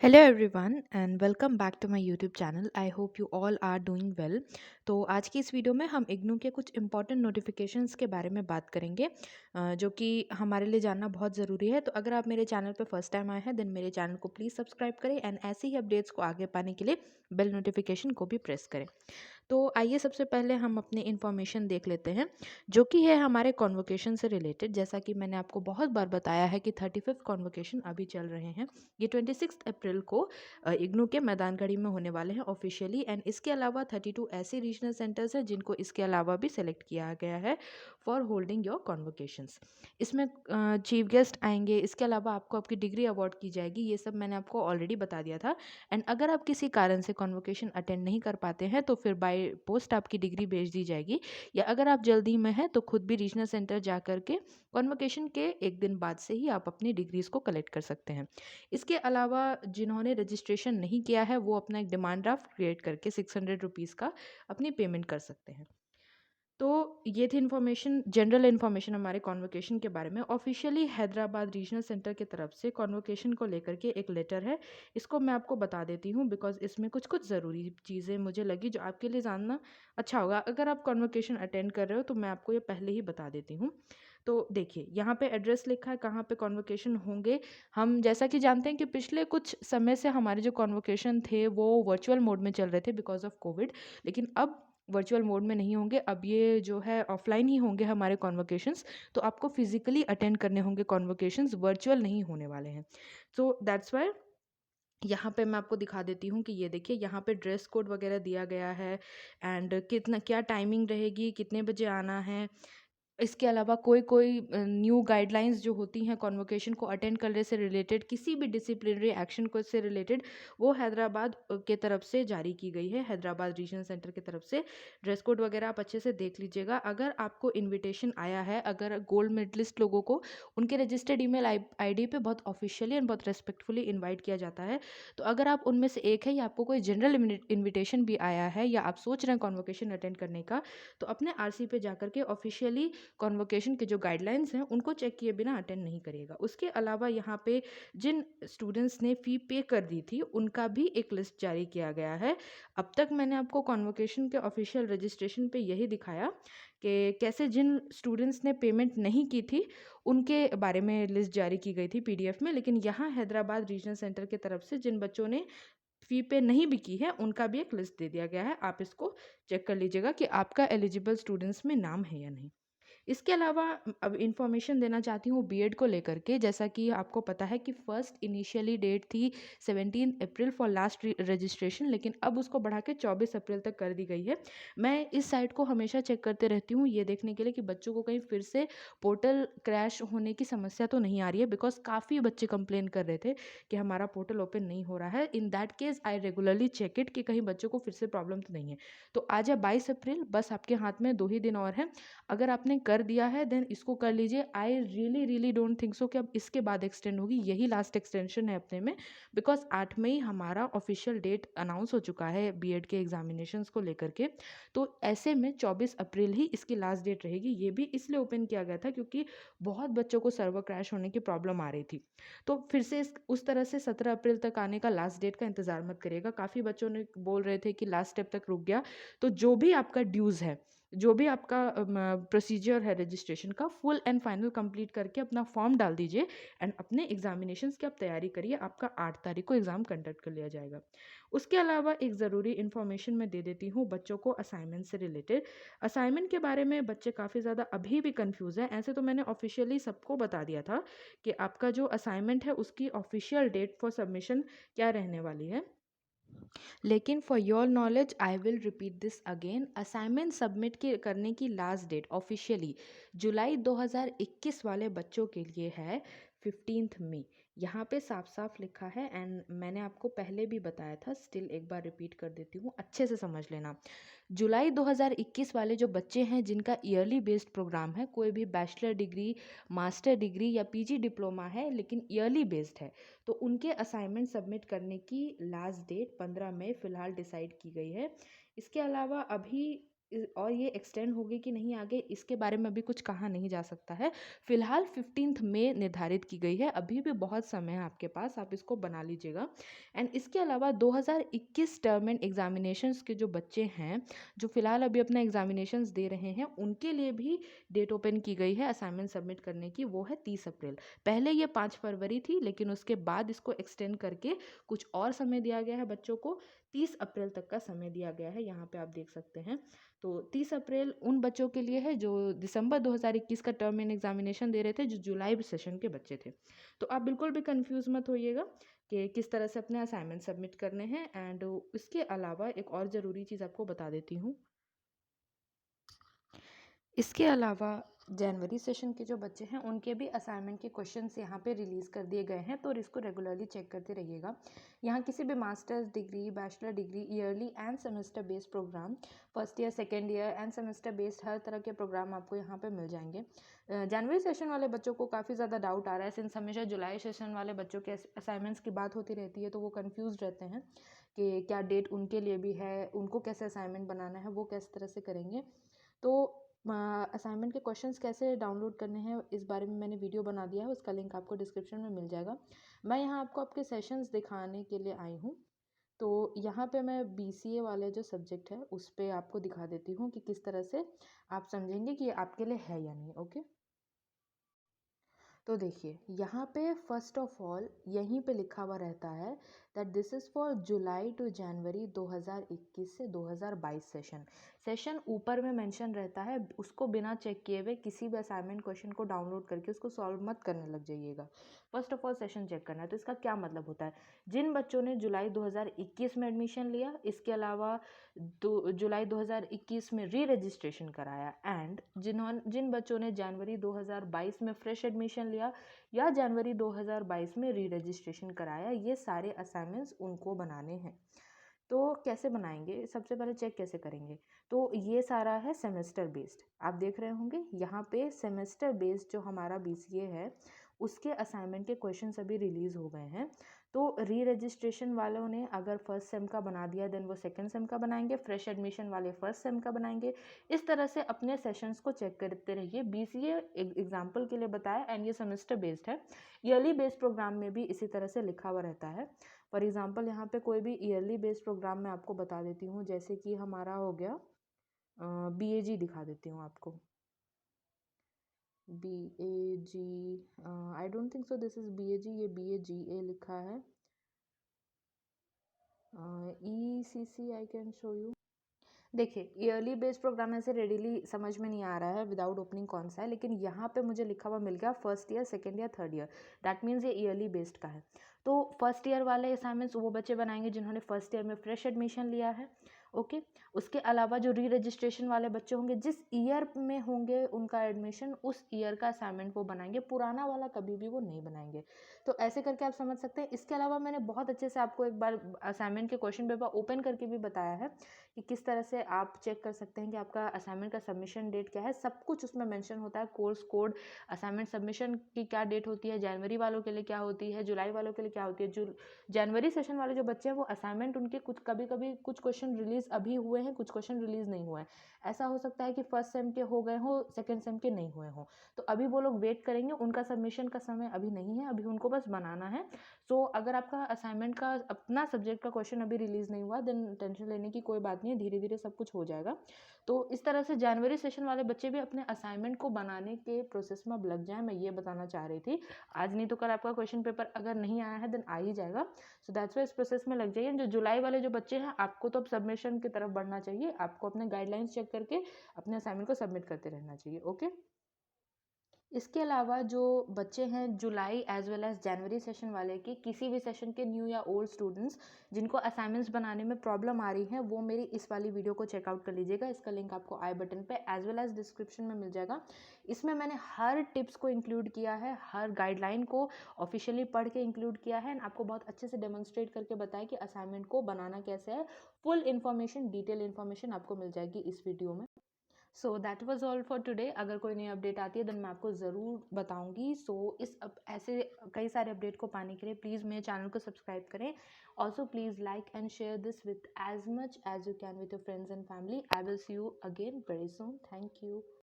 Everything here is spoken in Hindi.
Hello everyone and welcome back to my YouTube channel. I hope you all are doing well. तो आज की इस वीडियो में हम इग्नू के कुछ इंपॉर्टेंट नोटिफिकेशंस के बारे में बात करेंगे, जो कि हमारे लिए जानना बहुत ज़रूरी है। तो अगर आप मेरे चैनल पर फर्स्ट टाइम आए हैं देन मेरे चैनल को प्लीज़ सब्सक्राइब करें एंड ऐसे ही अपडेट्स को आगे पाने के लिए बेल नोटिफिकेशन को भी प्रेस करें। तो आइए सबसे पहले हम अपनी इन्फॉर्मेशन देख लेते हैं, जो कि है हमारे कॉन्वोकेशन से रिलेटेड। जैसा कि मैंने आपको बहुत बार बताया है कि 35th कॉन्वोकेशन अभी चल रहे हैं। ये 26 अप्रैल को इग्नू के मैदानगढ़ी में होने वाले हैं ऑफिशियली। एंड इसके अलावा 32 ऐसे रीजनल सेंटर्स हैं जिनको इसके अलावा भी सेलेक्ट किया गया है फॉर होल्डिंग योर कॉन्वोकेशंस। इसमें चीफ गेस्ट आएंगे, इसके अलावा आपको आपकी डिग्री अवार्ड की जाएगी। ये सब मैंने आपको ऑलरेडी बता दिया था। एंड अगर आप किसी कारण से कॉन्वोकेशन अटेंड नहीं कर पाते हैं तो फिर बाय पोस्ट आपकी डिग्री भेज दी जाएगी, या अगर आप जल्दी में हैं तो खुद भी रीजनल सेंटर जा कर के कॉन्वोकेशन के एक दिन बाद से ही आप अपनी डिग्रीज को कलेक्ट कर सकते हैं। इसके अलावा जिन्होंने रजिस्ट्रेशन नहीं किया है वो अपना एक डिमांड ड्राफ्ट क्रिएट करके 600 रुपीज़ का अपनी पेमेंट कर सकते हैं। तो ये थी इन्फॉर्मेशन, जनरल इन्फॉर्मेशन हमारे कॉन्वोकेशन के बारे में। ऑफिशियली हैदराबाद रीजनल सेंटर की तरफ से कॉन्वोकेशन को लेकर के एक लेटर है। इसको मैं आपको बता देती हूँ बिकॉज इसमें कुछ कुछ ज़रूरी चीज़ें मुझे लगी जो आपके लिए जानना अच्छा होगा। अगर आप कॉन्वोकेशन अटेंड कर रहे हो तो मैं आपको ये पहले ही बता देती हूँ। तो देखिए, यहाँ पे एड्रेस लिखा है कहाँ पे कॉन्वोकेशन होंगे। हम जैसा कि जानते हैं कि पिछले कुछ समय से हमारे जो कॉन्वोकेशन थे वो वर्चुअल मोड में चल रहे थे बिकॉज ऑफ कोविड, लेकिन अब वर्चुअल मोड में नहीं होंगे। अब ये जो है ऑफलाइन ही होंगे हमारे कॉन्वोकेशंस। तो आपको फिजिकली अटेंड करने होंगे कॉन्वोकेशंस, वर्चुअल नहीं होने वाले हैं। सो दैट्स वाई यहाँ पे मैं आपको दिखा देती हूँ कि ये देखिए, यहाँ पे ड्रेस कोड वगैरह दिया गया है एंड कितना क्या टाइमिंग रहेगी, कितने बजे आना है। इसके अलावा कोई कोई न्यू गाइडलाइंस जो होती हैं कॉन्वोकेशन को अटेंड करने से रिलेटेड, किसी भी डिसिप्लिनरी एक्शन को से रिलेटेड, वो हैदराबाद के तरफ से जारी की गई है, हैदराबाद रीजनल सेंटर की तरफ से। ड्रेस कोड वगैरह आप अच्छे से देख लीजिएगा। अगर आपको इनविटेशन आया है, अगर गोल्ड मेडलिस्ट लोगों को उनके रजिस्टर्ड ईमेल आईडी पे बहुत ऑफिशियली एंड बहुत रेस्पेक्टफुली इनवाइट किया जाता है। तो अगर आप उनमें से एक है या आपको कोई जनरल इनविटेशन भी आया है या आप सोच रहे हैं कॉन्वोकेशन अटेंड करने का, तो अपने आरसी पे जाकर के ऑफिशियली कॉन्वोकेशन के जो गाइडलाइंस हैं उनको चेक किए बिना अटेंड नहीं करिएगा। उसके अलावा यहाँ पे जिन स्टूडेंट्स ने फ़ी पे कर दी थी उनका भी एक लिस्ट जारी किया गया है। अब तक मैंने आपको कॉन्वोकेशन के ऑफिशियल रजिस्ट्रेशन पे यही दिखाया कि कैसे जिन स्टूडेंट्स ने पेमेंट नहीं की थी उनके बारे में लिस्ट जारी की गई थी पीडीएफ में, लेकिन यहाँ हैदराबाद रीजनल सेंटर की तरफ से जिन बच्चों ने फ़ी पे नहीं भी की है उनका भी एक लिस्ट दे दिया गया है। आप इसको चेक कर लीजिएगा कि आपका एलिजिबल स्टूडेंट्स में नाम है या नहीं। इसके अलावा अब इन्फॉर्मेशन देना चाहती हूँ बीएड को लेकर के। जैसा कि आपको पता है कि फर्स्ट इनिशियली डेट थी 17 अप्रैल फॉर लास्ट रजिस्ट्रेशन, लेकिन अब उसको बढ़ा के 24 अप्रैल तक कर दी गई है। मैं इस साइट को हमेशा चेक करते रहती हूँ ये देखने के लिए कि बच्चों को कहीं फिर से पोर्टल क्रैश होने की समस्या तो नहीं आ रही है, बिकॉज काफ़ी बच्चे कंप्लेन कर रहे थे कि हमारा पोर्टल ओपन नहीं हो रहा है। In that case I regularly check it कि कहीं बच्चों को फिर से प्रॉब्लम तो नहीं है। तो आज है 22 अप्रैल, बस आपके हाथ में 2 ही दिन और हैं। अगर आपने कर दिया है देन इसको कर लीजिए। I really really don't think so कि अब इसके बाद एक्सटेंड होगी, यही लास्ट एक्सटेंशन है अपने में। बिकॉज 8 मई हमारा ऑफिशियल डेट अनाउंस हो चुका है बीएड के एग्जामिनेशंस को लेकर के। तो ऐसे में 24 अप्रैल ही इसकी लास्ट डेट रहेगी। ये भी इसलिए ओपन किया गया था क्योंकि बहुत बच्चों को सर्वर क्रैश होने की प्रॉब्लम आ रही थी। तो फिर से उस तरह से 17 अप्रैल तक आने का लास्ट डेट का इंतजार मत करिएगा। काफ़ी बच्चों ने बोल रहे थे कि लास्ट स्टेप तक रुक गया। तो जो भी आपका ड्यूज़ है, जो भी आपका प्रोसीजर है रजिस्ट्रेशन का, फुल एंड फाइनल कंप्लीट करके अपना फॉर्म डाल दीजिए एंड अपने एग्जामिनेशंस की आप तैयारी करिए। आपका 8 तारीख को एग्ज़ाम कंडक्ट कर लिया जाएगा। उसके अलावा एक ज़रूरी इन्फॉर्मेशन मैं दे देती हूँ बच्चों को असाइनमेंट से रिलेटेड। असाइनमेंट के बारे में बच्चे काफ़ी ज़्यादा अभी भी कन्फ्यूज़ हैं। ऐसे तो मैंने ऑफिशियली सबको बता दिया था कि आपका जो असाइनमेंट है उसकी ऑफिशियल डेट फॉर सबमिशन क्या रहने वाली है, लेकिन for your knowledge I will repeat this again. Assignment submit के करने की लास्ट डेट ऑफिशियली जुलाई 2021 वाले बच्चों के लिए है 15 मई। यहाँ पे साफ साफ लिखा है एंड मैंने आपको पहले भी बताया था, स्टिल एक बार रिपीट कर देती हूँ, अच्छे से समझ लेना। जुलाई 2021 वाले जो बच्चे हैं जिनका ईयरली बेस्ड प्रोग्राम है, कोई भी बैचलर डिग्री, मास्टर डिग्री या पीजी डिप्लोमा है लेकिन ईयरली बेस्ड है, तो उनके असाइनमेंट सबमिट करने की लास्ट डेट 15 मई फ़िलहाल डिसाइड की गई है। इसके अलावा अभी और ये एक्सटेंड होगी कि नहीं आगे, इसके बारे में अभी कुछ कहा नहीं जा सकता है। फिलहाल 15 मई निर्धारित की गई है, अभी भी बहुत समय है आपके पास, आप इसको बना लीजिएगा। एंड इसके अलावा 2021 टर्म एंड एग्जामिनेशंस के जो बच्चे हैं, जो फिलहाल अभी अपना एग्जामिनेशंस दे रहे हैं, उनके लिए भी डेट ओपन की गई है असाइनमेंट सबमिट करने की, वो है 30 अप्रैल। पहले ये 5 फरवरी थी, लेकिन उसके बाद इसको एक्सटेंड करके कुछ और समय दिया गया है बच्चों को। 30 अप्रैल तक का समय दिया गया है, यहाँ पे आप देख सकते हैं। तो 30 अप्रैल उन बच्चों के लिए है जो दिसंबर 2021 का टर्म एंड एग्जामिनेशन दे रहे थे, जो जुलाई सेशन के बच्चे थे। तो आप बिल्कुल भी कंफ्यूज मत होइएगा कि किस तरह से अपने असाइनमेंट सबमिट करने हैं। एंड इसके अलावा एक और ज़रूरी चीज़ आपको बता देती हूँ। इसके अलावा जनवरी सेशन के जो बच्चे हैं, उनके भी असाइनमेंट के क्वेश्चंस यहाँ पे रिलीज़ कर दिए गए हैं, तो इसको रेगुलरली चेक करते रहिएगा। यहाँ किसी भी masters degree, bachelor degree, yearly and semester based program, first year, second year and semester based हर तरह के प्रोग्राम आपको यहाँ पे मिल जाएंगे। जनवरी सेशन वाले बच्चों को काफ़ी ज़्यादा डाउट आ रहा है, सिंस हमेशा जुलाई सेशन वाले बच्चों के असाइनमेंट्स की बात होती रहती है, तो वो कन्फ्यूज रहते हैं कि क्या डेट उनके लिए भी है, उनको कैसे असाइनमेंट बनाना है, वो किस तरह से करेंगे। तो असाइनमेंट के क्वेश्चंस कैसे डाउनलोड करने हैं, इस बारे में मैंने वीडियो बना दिया है, उसका लिंक आपको डिस्क्रिप्शन में मिल जाएगा। मैं यहाँ आपको आपके सेशंस दिखाने के लिए आई हूँ। तो यहाँ पे मैं BCA वाले जो सब्जेक्ट है उस पर आपको दिखा देती हूँ कि किस तरह से आप समझेंगे कि ये आपके लिए है या नहीं। ओके, तो देखिए यहाँ पे फर्स्ट ऑफ ऑल यहीं पे लिखा हुआ रहता है that this is for July to January 2021 से 2022 सेशन। सेशन ऊपर में मेंशन रहता है, उसको बिना चेक किए हुए किसी भी असाइनमेंट क्वेश्चन को डाउनलोड करके उसको सॉल्व मत करने लग जाइएगा। First of all session check करना है। तो इसका क्या मतलब होता है, जिन बच्चों ने जुलाई 2021 में एडमिशन लिया, इसके अलावा जुलाई 2021 में री रजिस्ट्रेशन कराया, एंड जिन बच्चों ने जनवरी 2022 में फ्रेश एडमिशन लिया या जनवरी 2022 में री रजिस्ट्रेशन कराया, ये सारे असाइनमेंट्स उनको बनाने हैं। तो कैसे बनाएंगे, सबसे पहले चेक कैसे करेंगे, तो ये सारा है सेमेस्टर बेस्ड। आप देख रहे होंगे यहाँ पे सेमेस्टर बेस्ड जो हमारा BCA है, उसके असाइनमेंट के क्वेश्चंस अभी रिलीज़ हो गए हैं। तो री रजिस्ट्रेशन वालों ने अगर फर्स्ट सेम का बना दिया, देन वो सेकंड सेम का बनाएंगे, फ्रेश एडमिशन वाले फर्स्ट सेम का बनाएंगे। इस तरह से अपने सेशंस को चेक करते रहिए। BCA एग्जाम्पल के लिए बताया, एंड ये सेमेस्टर बेस्ड है। ईयरली बेस्ड प्रोग्राम में भी इसी तरह से लिखा हुआ रहता है। फॉर एग्जाम्पल यहाँ पे कोई भी ईयरली बेस्ड प्रोग्राम मैं आपको बता देती हूँ, जैसे कि हमारा हो गया BAG, दिखा देती हूँ आपको। BAG, I don't think so this is BAG, ये BAGA लिखा है। ECC I can show you. देखिए ईयरली बेस्ड प्रोग्राम ऐसे रेडीली समझ में नहीं आ रहा है विदाउट ओपनिंग कौन सा है, लेकिन यहाँ पे मुझे लिखा हुआ मिल गया first year, second year, third year. That means ये ईयरली बेस्ड का है। तो फर्स्ट ईयर वाले असाइनमेंट्स वो बच्चे बनाएंगे जिन्होंने फर्स्ट ईयर में फ्रेश एडमिशन लिया है। ओके, उसके अलावा जो री रजिस्ट्रेशन वाले बच्चे होंगे, जिस ईयर में होंगे उनका एडमिशन, उस ईयर का असाइनमेंट वो बनाएंगे, पुराना वाला कभी भी वो नहीं बनाएंगे। तो ऐसे करके आप समझ सकते हैं। इसके अलावा मैंने बहुत अच्छे से आपको एक बार असाइनमेंट के क्वेश्चन पेपर ओपन करके भी बताया है कि किस तरह से आप चेक कर सकते हैं कि आपका असाइनमेंट का सबमिशन डेट क्या है। सब कुछ उसमें मेंशन होता है, कोर्स कोड, असाइनमेंट सबमिशन की क्या डेट होती है, जनवरी वालों के लिए क्या होती है, जुलाई वालों के लिए क्या होती है। जो जनवरी सेशन वाले जो बच्चे हैं, वो असाइनमेंट उनके कुछ कभी कभी कुछ क्वेश्चन रिलीज अभी हुए हैं, कुछ क्वेश्चन रिलीज नहीं हुए हैं। ऐसा हो सकता है कि फर्स्ट सेम के हो गए हो, सेकेंड सेम के नहीं हुए हों, तो अभी वो लोग वेट करेंगे। उनका सबमिशन का समय अभी नहीं है, अभी उनको बस बनाना है। सो अगर आपका असाइनमेंट का अपना सब्जेक्ट का क्वेश्चन अभी रिलीज नहीं हुआ, देन टेंशन लेने की कोई बात नहीं है, धीरे धीरे सब कुछ हो जाएगा। तो इस तरह से जनवरी सेशन वाले बच्चे भी अपने असाइनमेंट को बनाने के प्रोसेस में अब लग जाए, मैं ये बताना चाह रही थी। आज नहीं तो कल आपका क्वेश्चन पेपर अगर नहीं आया है देन आ ही जाएगा। सो दैट्स वाई इस प्रोसेस में लग जाइए। जो जुलाई वाले जो बच्चे हैं, आपको तो अब सबमिशन की तरफ बढ़ना चाहिए, आपको अपने गाइडलाइंस चेक करके अपने असाइनमेंट को सबमिट करते रहना चाहिए। ओके, इसके अलावा जो बच्चे हैं जुलाई एज वेल एज जनवरी सेशन वाले के, किसी भी सेशन के न्यू या ओल्ड स्टूडेंट्स जिनको असाइनमेंट्स बनाने में प्रॉब्लम आ रही है, वो मेरी इस वाली वीडियो को चेकआउट कर लीजिएगा। इसका लिंक आपको आई बटन पे एज वेल एज डिस्क्रिप्शन में मिल जाएगा। इसमें मैंने हर टिप्स को इंक्लूड किया है, हर गाइडलाइन को ऑफिशियली पढ़ के इंक्लूड किया है, एंड आपको बहुत अच्छे से डेमोन्स्ट्रेट करके बताया कि असाइनमेंट को बनाना कैसे है। फुल इन्फॉर्मेशन, डिटेल इन्फॉर्मेशन आपको मिल जाएगी इस वीडियो में। So that was all for today. अगर कोई नई अपडेट आती है देन मैं आपको ज़रूर बताऊंगी। सो ऐसे कई सारे अपडेट को पाने के लिए प्लीज़ मेरे चैनल को सब्सक्राइब करें। Also please like and share this with as much as you can with your friends and family. I will see you again very soon. Thank you.